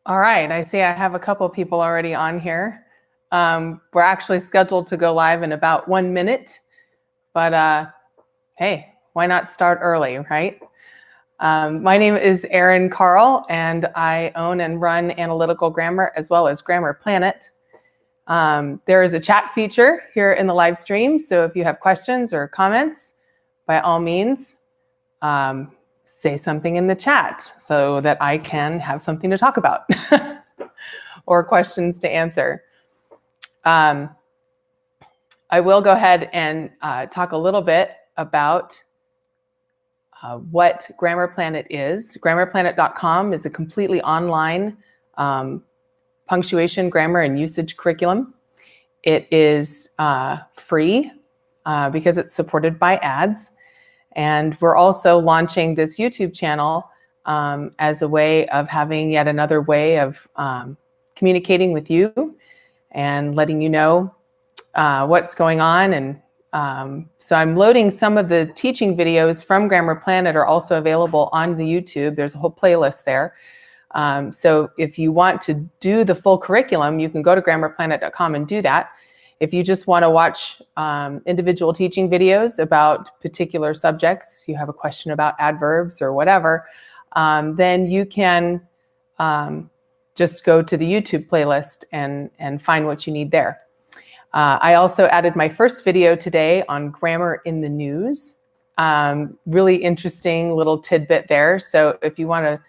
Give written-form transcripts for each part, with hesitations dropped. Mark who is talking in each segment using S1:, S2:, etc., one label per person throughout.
S1: All right, I see I have a couple people already on here. We're actually scheduled to go live in about 1 minute, but hey, why not start early, right? My name is Erin Carl, and I own and run Analytical Grammar as well as Grammar Planet. There is a chat feature here in the live stream, so if you have questions or comments, by all means, say something in the chat so that I can have something to talk about. Or questions to answer. I will go ahead and talk a little bit about what Grammar Planet is. GrammarPlanet.com is a completely online punctuation, grammar, and usage curriculum. It is free because it's supported by ads. And we're also launching this YouTube channel as a way of having yet another way of communicating with you and letting you know what's going on. And so I'm loading some of the teaching videos from Grammar Planet are also available on the YouTube. There's a whole playlist there. So if you want to do the full curriculum, you can go to grammarplanet.com and do that. If you just want to watch individual teaching videos about particular subjects, you have a question about adverbs or whatever, then you can just go to the YouTube playlist and find what you need there. I also added my first video today on grammar in the news. Really interesting little tidbit there. So if you want to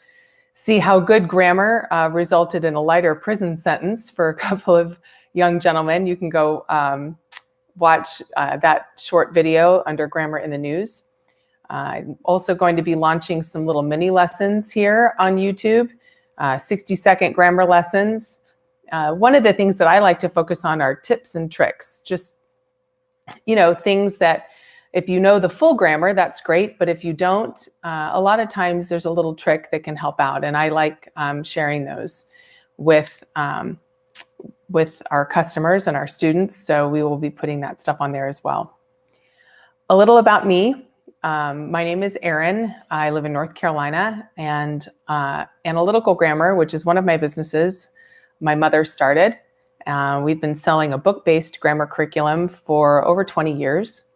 S1: see how good grammar resulted in a lighter prison sentence for a couple of young gentlemen, you can go watch that short video under Grammar in the News. I'm also going to be launching some little mini lessons here on YouTube, 60-second grammar lessons. One of the things that I like to focus on are tips and tricks, just, things that if you know the full grammar, that's great. But if you don't, a lot of times there's a little trick that can help out. And I like sharing those with our customers and our students. So we will be putting that stuff on there as well. A little about me. My name is Erin. I live in North Carolina, and Analytical Grammar, which is one of my businesses, my mother started. We've been selling a book-based grammar curriculum for over 20 years.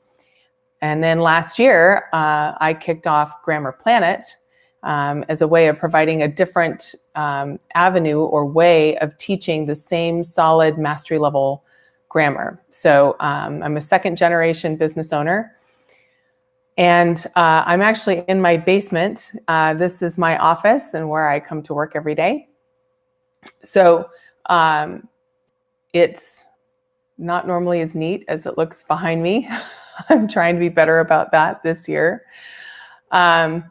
S1: And then last year, I kicked off Grammar Planet as a way of providing a different avenue or way of teaching the same solid mastery level grammar. So I'm a second generation business owner. And I'm actually in my basement. This is my office and where I come to work every day. So it's not normally as neat as it looks behind me. I'm trying to be better about that this year. I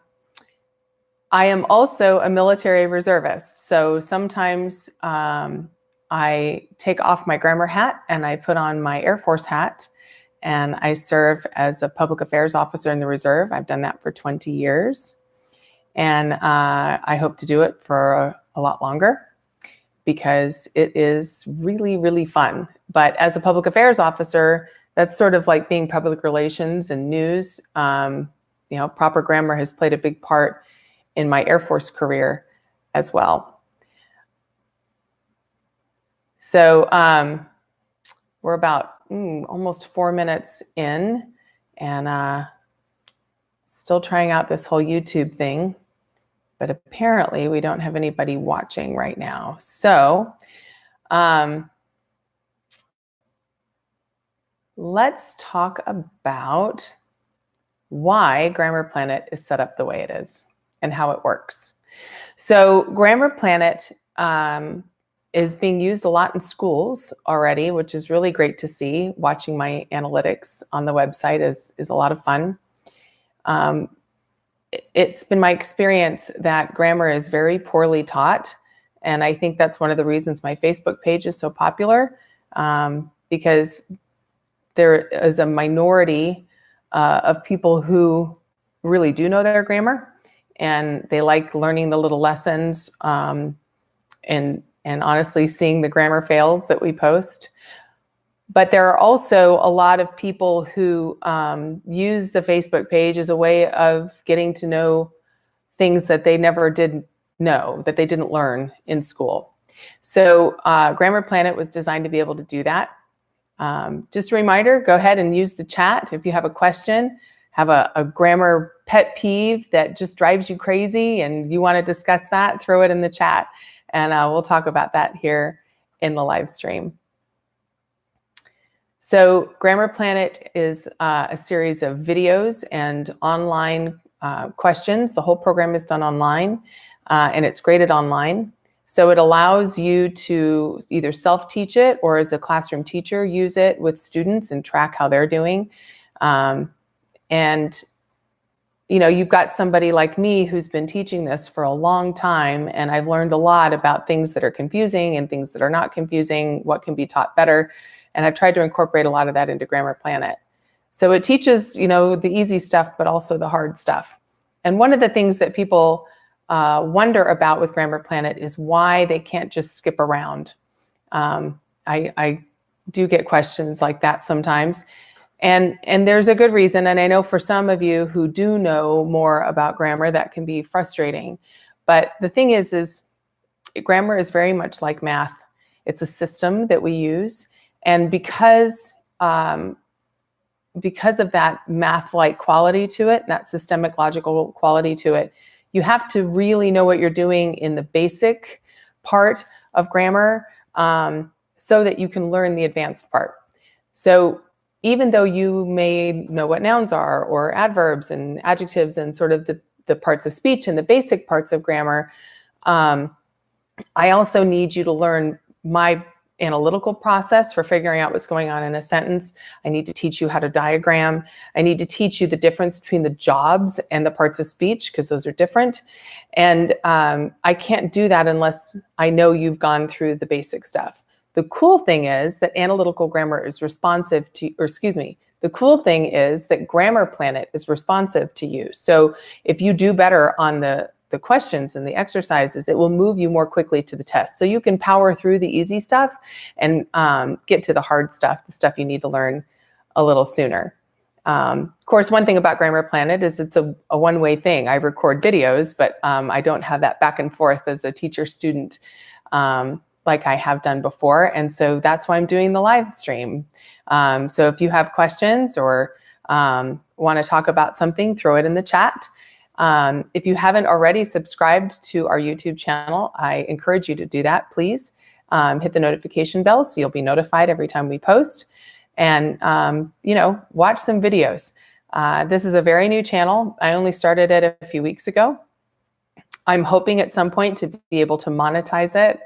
S1: am also a military reservist. So sometimes I take off my grammar hat and I put on my Air Force hat, and I serve as a public affairs officer in the reserve. I've done that for 20 years. And I hope to do it for a lot longer because it is really, really fun. But as a public affairs officer, that's sort of like being public relations and news. Proper grammar has played a big part in my Air Force career as well. So we're about almost 4 minutes in, and still trying out this whole YouTube thing, but apparently we don't have anybody watching right now. So let's talk about why Grammar Planet is set up the way it is and how it works. So Grammar Planet is being used a lot in schools already, which is really great to see. Watching my analytics on the website is a lot of fun. It's been my experience that grammar is very poorly taught. And I think that's one of the reasons my Facebook page is so popular, because there is a minority of people who really do know their grammar, and they like learning the little lessons and honestly seeing the grammar fails that we post. But there are also a lot of people who use the Facebook page as a way of getting to know things that they never did know, that they didn't learn in school. So Grammar Planet was designed to be able to do that. Just a reminder, go ahead and use the chat. If you have a question, have a grammar pet peeve that just drives you crazy and you want to discuss that, throw it in the chat. And we'll talk about that here in the live stream. So Grammar Planet is a series of videos and online questions. The whole program is done online and it's graded online. So it allows you to either self-teach it or as a classroom teacher, use it with students and track how they're doing. And you know, you've got somebody like me who's been teaching this for a long time, and I've learned a lot about things that are confusing and things that are not confusing, what can be taught better. And I've tried to incorporate a lot of that into Grammar Planet. So it teaches, you know, the easy stuff, but also the hard stuff. And one of the things that people wonder about with Grammar Planet is why they can't just skip around. I do get questions like that sometimes. And there's a good reason. And I know for some of you who do know more about grammar, that can be frustrating. But the thing is grammar is very much like math. It's a system that we use. And because of that math-like quality to it, that systemic logical quality to it, you have to really know what you're doing in the basic part of grammar so that you can learn the advanced part. So even though you may know what nouns are or adverbs and adjectives and sort of the parts of speech and the basic parts of grammar, I also need you to learn my analytical process for figuring out what's going on in a sentence. I need to teach you how to diagram. I need to teach you the difference between the jobs and the parts of speech, because those are different. And I can't do that unless I know you've gone through the basic stuff. The cool thing is that analytical grammar is responsive to, or excuse me, the cool thing is that Grammar Planet is responsive to you. So if you do better on the questions and the exercises, it will move you more quickly to the test. So you can power through the easy stuff and get to the hard stuff, the stuff you need to learn a little sooner. Of course, one thing about Grammar Planet is it's a one-way thing. I record videos, but I don't have that back and forth as a teacher-student like I have done before. And so that's why I'm doing the live stream. So if you have questions or want to talk about something, throw it in the chat. If you haven't already subscribed to our YouTube channel, I encourage you to do that, please. Hit the notification bell so you'll be notified every time we post. And, you know, watch some videos. This is a very new channel. I only started it a few weeks ago. I'm hoping at some point to be able to monetize it,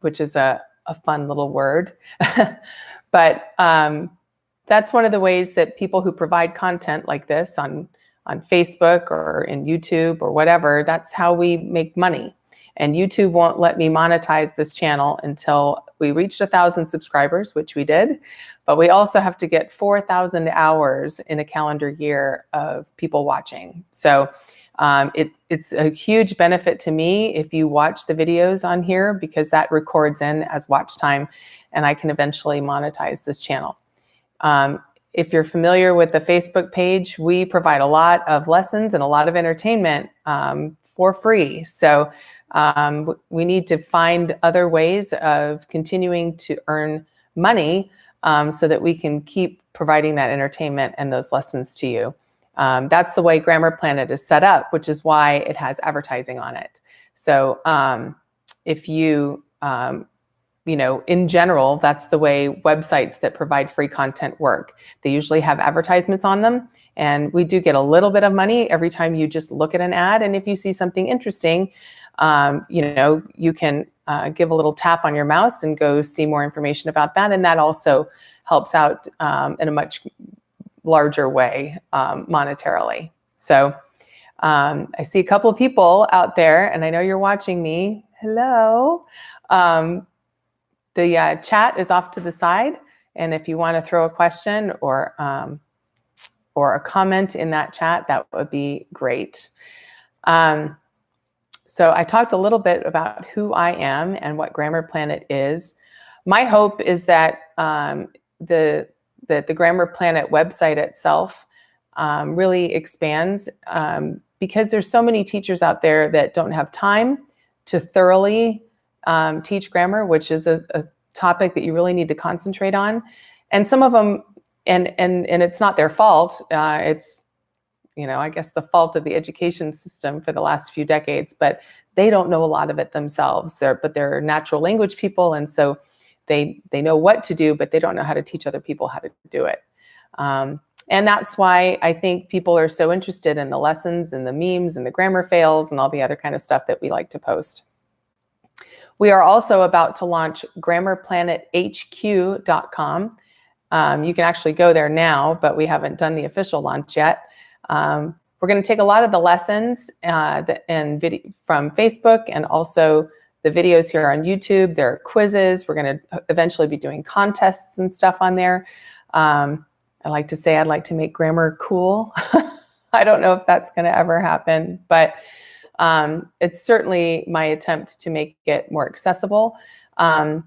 S1: which is a fun little word. But that's one of the ways that people who provide content like this on Facebook or in YouTube or whatever, that's how we make money. And YouTube won't let me monetize this channel until we reached 1,000 subscribers, which we did. But we also have to get 4,000 hours in a calendar year of people watching. So it's a huge benefit to me if you watch the videos on here, because that records in as watch time and I can eventually monetize this channel. If you're familiar with the Facebook page, we provide a lot of lessons and a lot of entertainment for free. So we need to find other ways of continuing to earn money so that we can keep providing that entertainment and those lessons to you. That's the way Grammar Planet is set up, which is why it has advertising on it. So if you, you know, in general, that's the way websites that provide free content work. They usually have advertisements on them, and we do get a little bit of money every time you just look at an ad. And if you see something interesting, you know, you can give a little tap on your mouse and go see more information about that. And that also helps out in a much larger way monetarily. So I see a couple of people out there, and I know you're watching me. Hello. The chat is off to the side, and if you want to throw a question or a comment in that chat, that would be great. So I talked a little bit about who I am and what Grammar Planet is. My hope is that the Grammar Planet website itself really expands because there's so many teachers out there that don't have time to thoroughly teach grammar, which is a topic that you really need to concentrate on. And some of them, and it's not their fault. It's, I guess the fault of the education system for the last few decades, but they don't know a lot of it themselves. They're natural language people, and so they know what to do, but they don't know how to teach other people how to do it. And that's why I think people are so interested in the lessons and the memes and the grammar fails and all the other kind of stuff that we like to post. We are also about to launch grammarplanethq.com. You can actually go there now, but we haven't done the official launch yet. We're going to take a lot of the lessons from Facebook and also the videos here on YouTube. There are quizzes. We're going to eventually be doing contests and stuff on there. I like to say I'd like to make grammar cool. I don't know if that's going to ever happen, but it's certainly my attempt to make it more accessible and,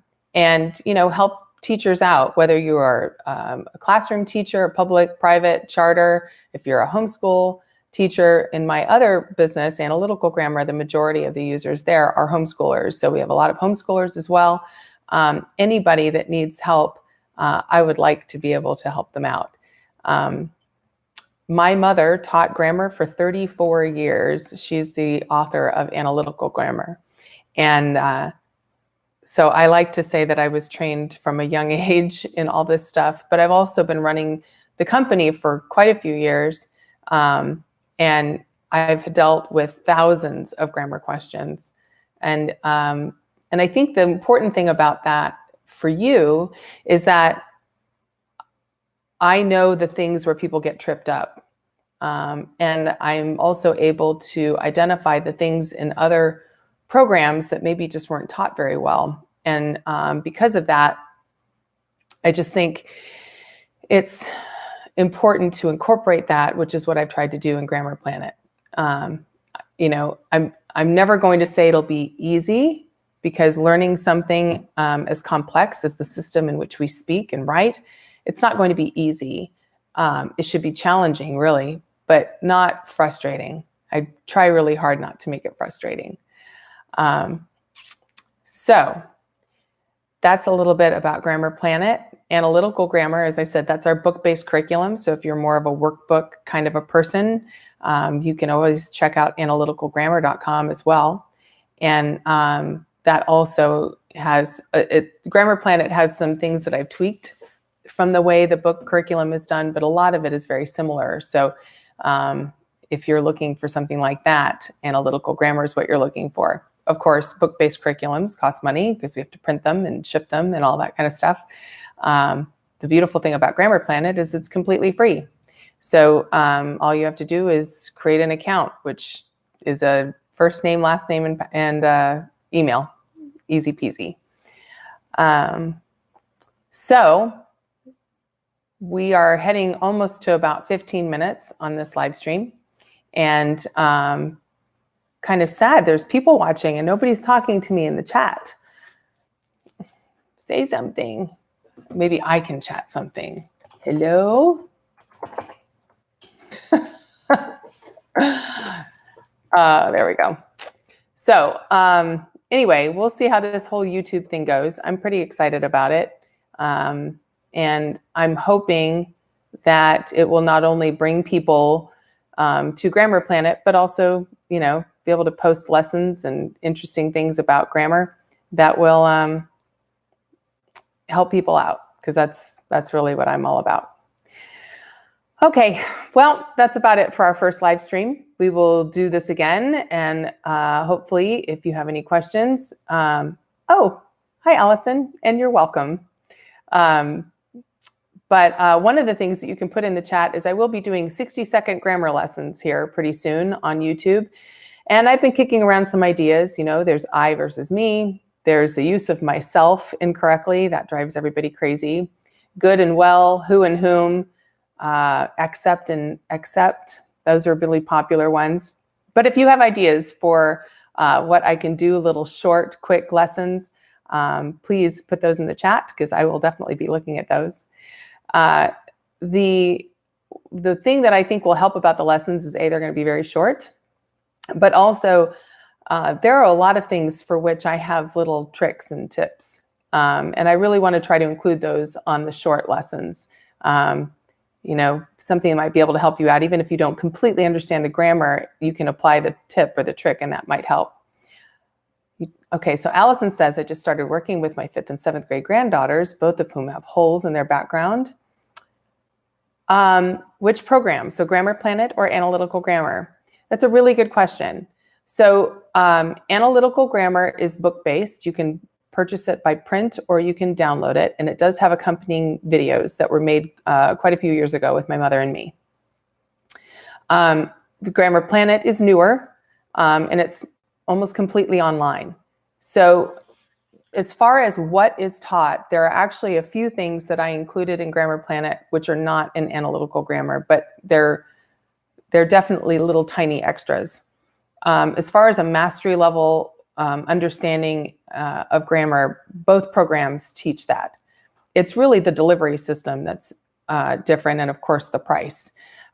S1: help teachers out, whether you are a classroom teacher, a public, private, charter, if you're a homeschool teacher. In my other business, Analytical Grammar, the majority of the users there are homeschoolers. So we have a lot of homeschoolers as well. Anybody that needs help, I would like to be able to help them out. My mother taught grammar for 34 years. She's the author of Analytical Grammar. And so I like to say that I was trained from a young age in all this stuff, but I've also been running the company for quite a few years. And I've dealt with thousands of grammar questions. And I think the important thing about that for you is that I know the things where people get tripped up. And I'm also able to identify the things in other programs that maybe just weren't taught very well. And because of that, I just think it's important to incorporate that, which is what I've tried to do in Grammar Planet. I'm never going to say it'll be easy, because learning something as complex as the system in which we speak and write, it's not going to be easy. It should be challenging, really, but not frustrating. I try really hard not to make it frustrating. So that's a little bit about Grammar Planet. Analytical Grammar, as I said, that's our book-based curriculum. So if you're more of a workbook kind of a person, you can always check out analyticalgrammar.com as well. And that also has, Grammar Planet has some things that I've tweaked from the way the book curriculum is done, but a lot of it is very similar. So if you're looking for something like that, Analytical Grammar is what you're looking for. Of course, book-based curriculums cost money because we have to print them and ship them and all that kind of stuff. The beautiful thing about Grammar Planet is it's completely free. So all you have to do is create an account, which is a first name, last name, and email. Easy peasy. So we are heading almost to about 15 minutes on this live stream. And kind of sad, there's people watching and nobody's talking to me in the chat. Say something. Maybe I can chat something. Hello? There we go. So anyway, we'll see how this whole YouTube thing goes. I'm pretty excited about it. And I'm hoping that it will not only bring people to Grammar Planet, but also, be able to post lessons and interesting things about grammar that will help people out, because that's really what I'm all about. Okay, well, that's about it for our first live stream. We will do this again, and hopefully, if you have any questions, oh, hi, Allison, and you're welcome. But one of the things that you can put in the chat is I will be doing 60-second grammar lessons here pretty soon on YouTube. And I've been kicking around some ideas. There's I versus me. There's the use of myself incorrectly. That drives everybody crazy. Good and well, who and whom, accept and accept. Those are really popular ones. But if you have ideas for what I can do, little short, quick lessons, please put those in the chat, because I will definitely be looking at those. The thing that I think will help about the lessons is they're going to be very short. But also, there are a lot of things for which I have little tricks and tips. And I really want to try to include those on the short lessons. Something that might be able to help you out. Even if you don't completely understand the grammar, you can apply the tip or the trick, and that might help. Okay, so Allison says, I just started working with my 5th and 7th grade granddaughters, both of whom have holes in their background. Which program? So Grammar Planet or Analytical Grammar? That's a really good question. So Analytical Grammar is book-based. You can purchase it by print or you can download it. And it does have accompanying videos that were made quite a few years ago with my mother and me. The Grammar Planet is newer and it's almost completely online. So as far as what is taught, there are actually a few things that I included in Grammar Planet which are not in Analytical Grammar, but they're definitely little tiny extras. As far as a mastery level understanding of grammar, both programs teach that. It's really the delivery system that's different, and of course the price.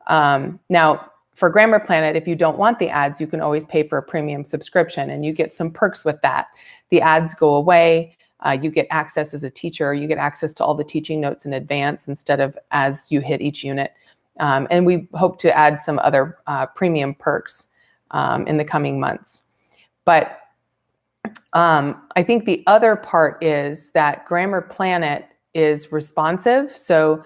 S1: Now, for Grammar Planet, if you don't want the ads, you can always pay for a premium subscription, and you get some perks with that. The ads go away. You get access as a teacher. You get access to all the teaching notes in advance instead of as you hit each unit. And we hope to add some other premium perks in the coming months. But I think the other part is that Grammar Planet is responsive. So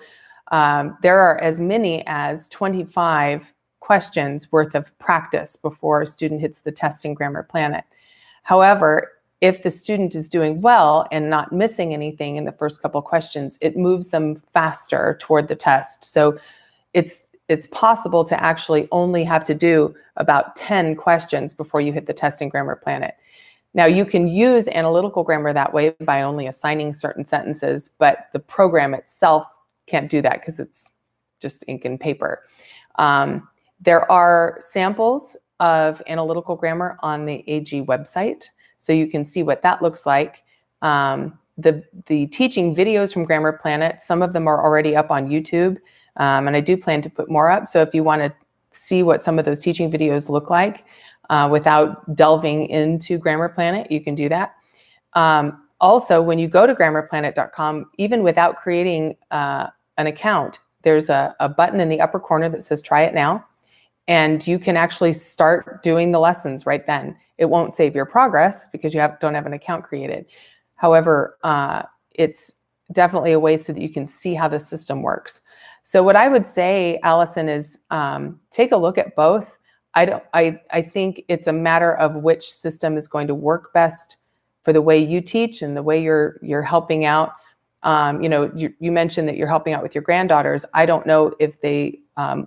S1: there are as many as 25 questions worth of practice before a student hits the test in Grammar Planet. However, if the student is doing well and not missing anything in the first couple questions, it moves them faster toward the test. So it's possible to actually only have to do about 10 questions before you hit the test in Grammar Planet. Now, you can use Analytical Grammar that way by only assigning certain sentences, but the program itself can't do that because it's just ink and paper. There are samples of Analytical Grammar on the AG website, so you can see what that looks like. The teaching videos from Grammar Planet, some of them are already up on YouTube, and I do plan to put more up. So if you want to see what some of those teaching videos look like without delving into Grammar Planet, you can do that. Also, when you go to grammarplanet.com, even without creating an account, there's a button in the upper corner that says try it now. And you can actually start doing the lessons right then. It won't save your progress because you don't have an account created. However, it's definitely a way so that you can see how the system works. So what I would say, Allison, is take a look at both. I think it's a matter of which system is going to work best for the way you teach and the way you're helping out. You mentioned that you're helping out with your granddaughters. I don't know if they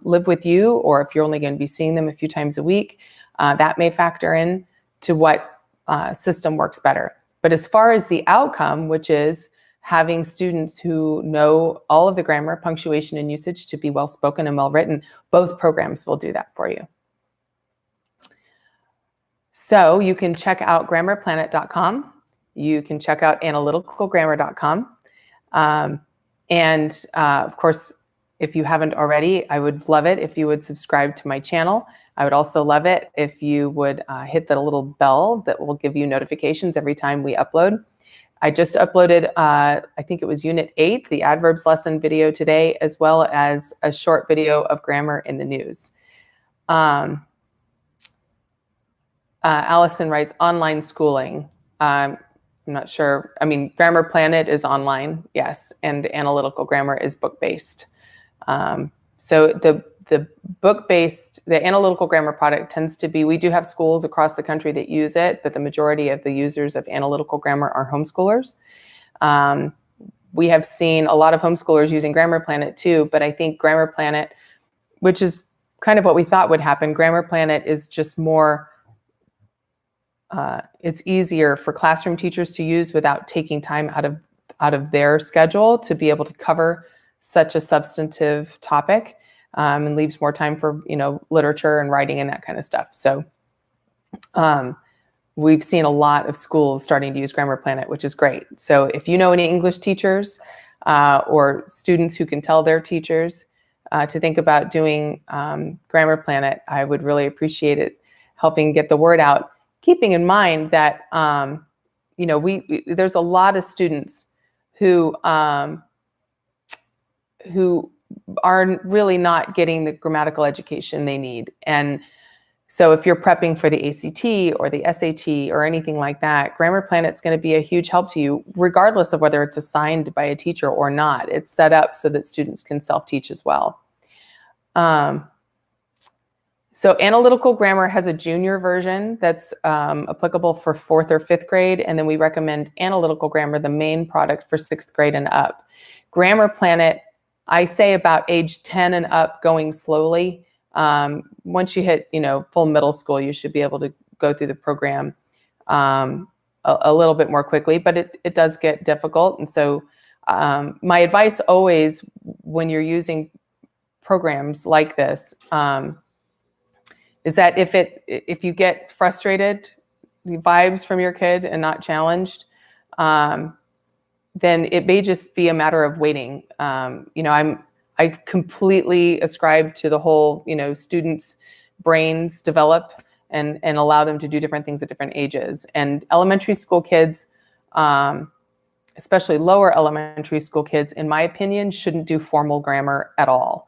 S1: live with you or if you're only going to be seeing them a few times a week. That may factor in to what system works better. But as far as the outcome, which is having students who know all of the grammar, punctuation, and usage to be well-spoken and well-written, both programs will do that for you. So you can check out grammarplanet.com. You can check out analyticalgrammar.com. Of course, if you haven't already, I would love it if you would subscribe to my channel. I would also love it if you would hit the little bell that will give you notifications every time we upload. I just uploaded, I think it was Unit 8, the adverbs lesson video today, as well as a short video of grammar in the news. Allison writes, online schooling. I'm not sure. I mean, Grammar Planet is online, yes, and Analytical Grammar is book-based. So the book-based, the Analytical Grammar product tends to be, we do have schools across the country that use it, but the majority of the users of Analytical Grammar are homeschoolers. We have seen a lot of homeschoolers using Grammar Planet too, but I think Grammar Planet, which is kind of what we thought would happen, Grammar Planet is just more, it's easier for classroom teachers to use without taking time out of their schedule to be able to cover such a substantive topic, and leaves more time for, literature and writing and that kind of stuff. So we've seen a lot of schools starting to use Grammar Planet, which is great. So if you know any English teachers or students who can tell their teachers to think about doing Grammar Planet, I would really appreciate it. helping get the word out, keeping in mind that, there's a lot of students who are really not getting the grammatical education they need. And so if you're prepping for the ACT or the SAT or anything like that, Grammar Planet's going to be a huge help to you, regardless of whether it's assigned by a teacher or not. It's set up so that students can self-teach as well. So analytical grammar has a junior version that's applicable for 4th or 5th grade, and then we recommend analytical grammar, the main product, for 6th grade and up. Grammar Planet, I say about age 10 and up, going slowly. Once you hit, full middle school, you should be able to go through the program a little bit more quickly, but it does get difficult. And so my advice always, when you're using programs like this, is that if you get frustrated, the vibes from your kid and not challenged, then it may just be a matter of waiting. I completely ascribe to the whole, students' brains develop and allow them to do different things at different ages. And elementary school kids, especially lower elementary school kids, in my opinion, shouldn't do formal grammar at all.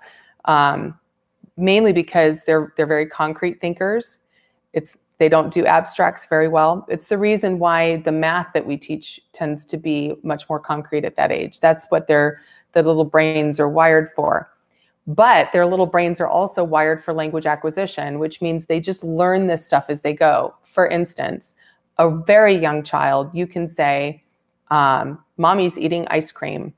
S1: Mainly because they're very concrete thinkers. They don't do abstracts very well. It's the reason why the math that we teach tends to be much more concrete at that age. That's what the little brains are wired for. But their little brains are also wired for language acquisition, which means they just learn this stuff as they go. For instance, a very young child, you can say, mommy's eating ice cream,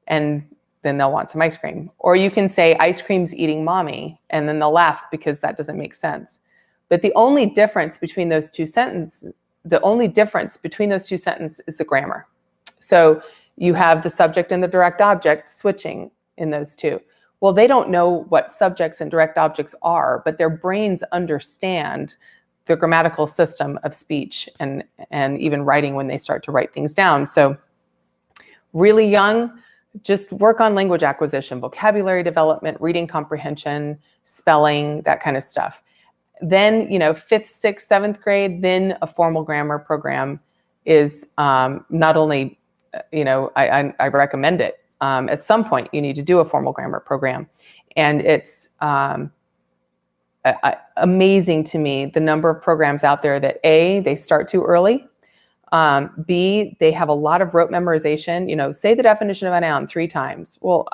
S1: and then they'll want some ice cream. Or you can say, ice cream's eating mommy, and then they'll laugh because that doesn't make sense. But the only difference between those two sentences, is the grammar. So you have the subject and the direct object switching in those two. Well, they don't know what subjects and direct objects are, but their brains understand the grammatical system of speech and even writing when they start to write things down. So really young, just work on language acquisition, vocabulary development, reading comprehension, spelling, that kind of stuff. Then, 5th, 6th, 7th grade, then a formal grammar program is not only, I recommend it. At some point, you need to do a formal grammar program. And it's amazing to me the number of programs out there that A, they start too early. B, they have a lot of rote memorization. Say the definition of a noun 3 times. Well,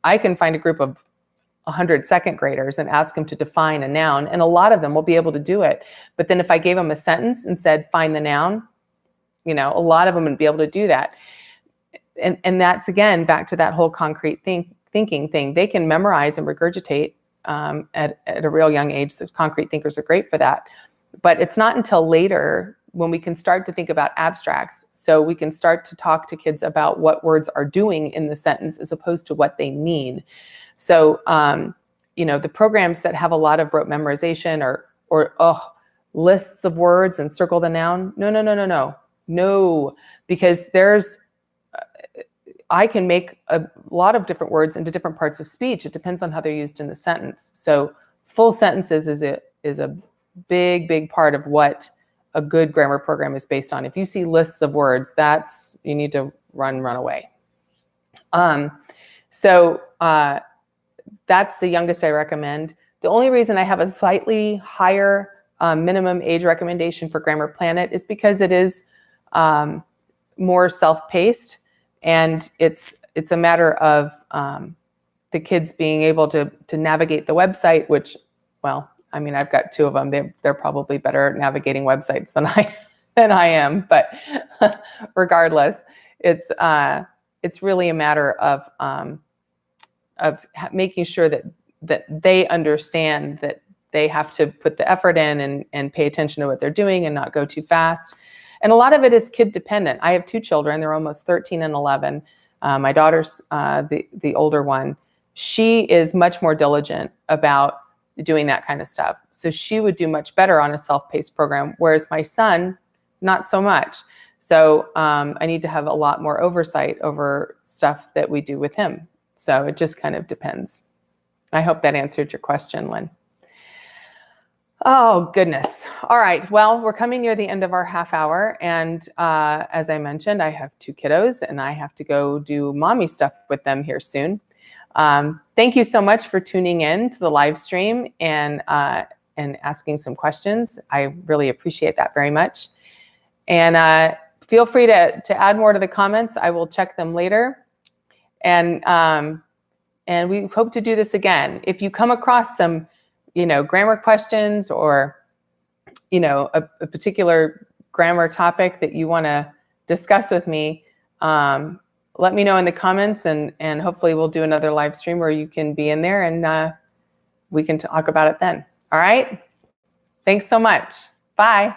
S1: I can find a group of 100 second graders and ask them to define a noun, and a lot of them will be able to do it. But then if I gave them a sentence and said, find the noun, a lot of them would be able to do that. And that's, again, back to that whole concrete thinking thing. They can memorize and regurgitate at a real young age. The concrete thinkers are great for that. But it's not until later when we can start to think about abstracts, so we can start to talk to kids about what words are doing in the sentence as opposed to what they mean. So, the programs that have a lot of rote memorization or lists of words and circle the noun, no, because I can make a lot of different words into different parts of speech. It depends on how they're used in the sentence. So full sentences is a big part of what a good grammar program is based on. If you see lists of words, you need to run away. That's the youngest I recommend. The only reason I have a slightly higher minimum age recommendation for Grammar Planet is because it is more self-paced, and it's a matter of the kids being able to navigate the website, which, well, I've got 2 of them. They're probably better at navigating websites than I am. But regardless, it's really a matter of making sure that they understand that they have to put the effort in and pay attention to what they're doing and not go too fast. And a lot of it is kid dependent. I have 2 children. They're almost 13 and 11. My daughter's the older one. She is much more diligent about doing that kind of stuff. So she would do much better on a self-paced program, whereas my son, not so much. So I need to have a lot more oversight over stuff that we do with him. So it just kind of depends. I hope that answered your question, Lynn. Oh, goodness. All right. Well, we're coming near the end of our half hour. And as I mentioned, I have 2 kiddos and I have to go do mommy stuff with them here soon. Thank you so much for tuning in to the live stream and asking some questions. I really appreciate that very much. And feel free to add more to the comments. I will check them later. And we hope to do this again. If you come across some, grammar questions or, a particular grammar topic that you want to discuss with me, let me know in the comments, and hopefully we'll do another live stream where you can be in there and we can talk about it then. All right. Thanks so much. Bye.